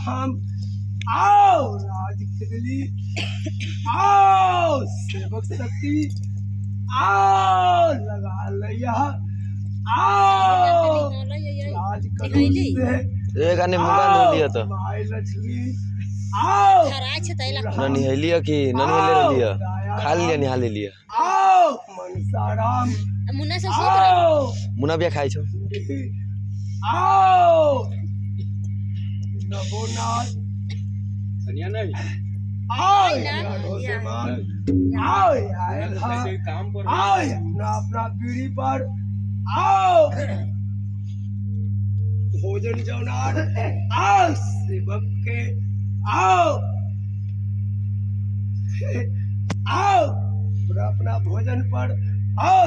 हम आओ राज खिदली आओ सेवक शक्ति आओ लगा लिया आओ राज करोली से एक आने मुंगा ले लिया तो माय लक्ष्मी आओ ना निहलिया कि ना निहले लिया खा लिया निहाले लिया आओ मनसाराम मुन्ना से आओ मुना बिया खाइ छौ आओ नवोनाथ सनिया नहीं आओ यारो से मान आओ यार काम कर आओ अपना अपना पीढ़ी पर आओ भोजन जौनार आओ सेवक के आओ आओ पूरा अपना भोजन पर आओ